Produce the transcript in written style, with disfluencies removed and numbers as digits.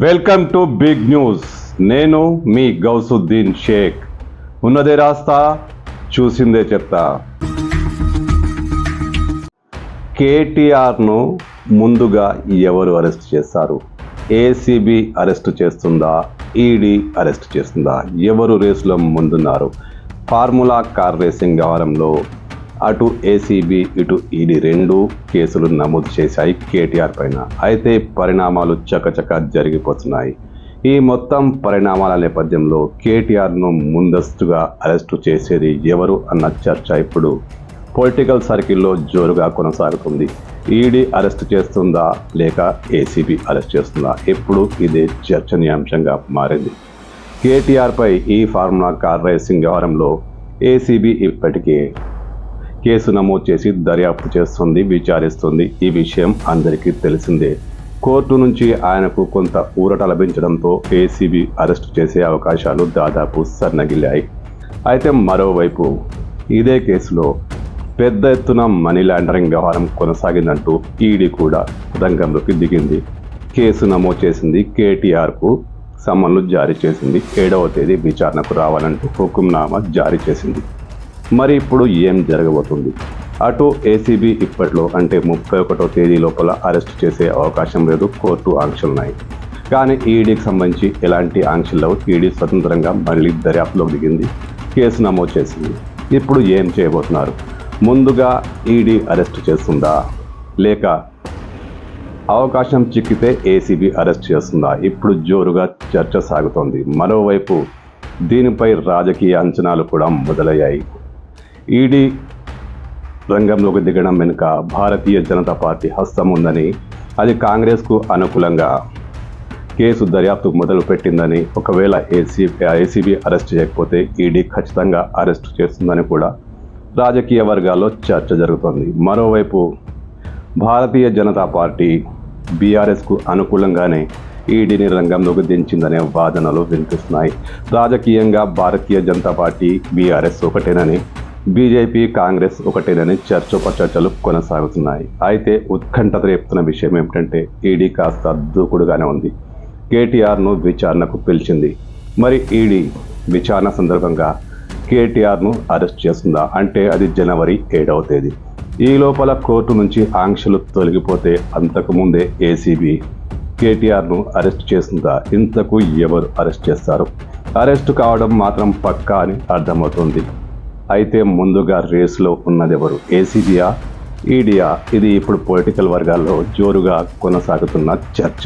Welcome to big news. నేను మీ గౌసుద్దీన్ షేక్. ఉన్నదే రాస్తా, చూసిందే చెప్తా. కేటీఆర్ను ముందుగా ఎవరు అరెస్ట్ చేస్తారు? ఏసీబీ అరెస్ట్ చేస్తుందా? ఈడీ అరెస్ట్ చేస్తుందా? ఎవరు రేసులో ముందున్నారు? ఫార్ములా కార్ రేసింగ్ వ్యవహారంలో అటు ఏసీబీ ఇటు ఈడీ రెండు కేసులు నమోదు చేశాయి కేటీఆర్ పైన. అయితే పరిణామాలు చకచక జరిగిపోతున్నాయి. ఈ మొత్తం పరిణామాల నేపథ్యంలో కేటీఆర్ను ముందస్తుగా అరెస్టు చేసేది ఎవరు అన్న చర్చ ఇప్పుడు పొలిటికల్ సర్కిల్లో జోరుగా కొనసాగుతుంది. ఈడీ అరెస్ట్ చేస్తుందా లేక ఏసీబీ అరెస్ట్ చేస్తుందా? ఇప్పుడు ఇదే చర్చనీయాంశంగా మారింది. కేటీఆర్పై ఈ ఫార్ములా కార్ రేసింగ్ వ్యవహారంలో ఏసీబీ ఇప్పటికే కేసు నమోదు చేసి దర్యాప్తు చేస్తుంది, విచారిస్తుంది. ఈ విషయం అందరికీ తెలిసిందే. కోర్టు నుంచి ఆయనకు కొంత ఊరట లభించడంతో ఏసీబీ అరెస్టు చేసే అవకాశాలు దాదాపు సన్నగిల్లాయి. అయితే మరోవైపు ఇదే కేసులో పెద్ద ఎత్తున మనీ లాండరింగ్ వ్యవహారం కొనసాగిందంటూ ఈడీ కూడా రంగంలోకి దిగింది. కేసు నమోదు చేసింది, కేటీఆర్కు సమన్లు జారీ చేసింది, 7వ తేదీ విచారణకు రావాలంటూ హుకుంనామా జారీ చేసింది. మరి ఇప్పుడు ఏం జరగబోతుంది? అటు ఏసీబీ ఇప్పట్లో అంటే 31వ తేదీ లోపల అరెస్ట్ చేసే అవకాశం లేదు, కోర్టు ఆంక్షలున్నాయి. కానీ ఈడీకి సంబంధించి ఎలాంటి ఆంక్షలు లేవు. ఈడీ స్వతంత్రంగా మళ్ళీ దర్యాప్తులోకి దిగింది, కేసు నమోదు చేసింది. ఇప్పుడు ఏం చేయబోతున్నారు? ముందుగా ఈడీ అరెస్ట్ చేస్తుందా లేక అవకాశం చిక్కితే ఏసీబీ అరెస్ట్ చేస్తుందా? ఇప్పుడు జోరుగా చర్చ సాగుతోంది. మరోవైపు దీనిపై రాజకీయ అంచనాలు కూడా మొదలయ్యాయి. ఈడీ రంగంలోకి దిగడం వెనుక భారతీయ జనతా పార్టీ హస్తం ఉందని, అది కాంగ్రెస్కు అనుకూలంగా కేసు దర్యాప్తు మొదలుపెట్టిందని, ఒకవేళ ఏసీబీ అరెస్ట్ చేయకపోతే ఈడీ ఖచ్చితంగా అరెస్ట్ చేస్తుందని కూడా రాజకీయ వర్గాల్లో చర్చ జరుగుతోంది. మరోవైపు భారతీయ జనతా పార్టీ బీఆర్ఎస్కు అనుకూలంగానే ఈడీని రంగంలోకి దించిందనే వాదనలు వినిపిస్తున్నాయి. రాజకీయంగా భారతీయ జనతా పార్టీ బీఆర్ఎస్ ఒకటేనని, బీజేపీ కాంగ్రెస్ ఒకటేనని చర్చోపచర్చలు కొనసాగుతున్నాయి. అయితే ఉత్కంఠత రేపుతున్న విషయం ఏమిటంటే ఈడీ కాస్త దూకుడుగానే ఉంది. కేటీఆర్ను విచారణకు పిలిచింది. మరి ఈడీ విచారణ సందర్భంగా కేటీఆర్ను అరెస్ట్ చేస్తుందా? అంటే అది జనవరి 7వ తేదీ. ఈ లోపల కోర్టు నుంచి ఆంక్షలు తొలగిపోతే అంతకుముందే ఏసీబీ కేటీఆర్ను అరెస్ట్ చేస్తుందా? ఇంతకు ఎవరు అరెస్ట్ చేస్తారు? అరెస్టు కావడం మాత్రం పక్కా అని అర్థమవుతుంది. అయితే ముందుగా రేసులో ఉన్నది ఎవరు? ఏసీబీయా, ఈడీయా? ఇది ఇప్పుడు పొలిటికల్ వర్గాల్లో జోరుగా కొనసాగుతున్న చర్చ.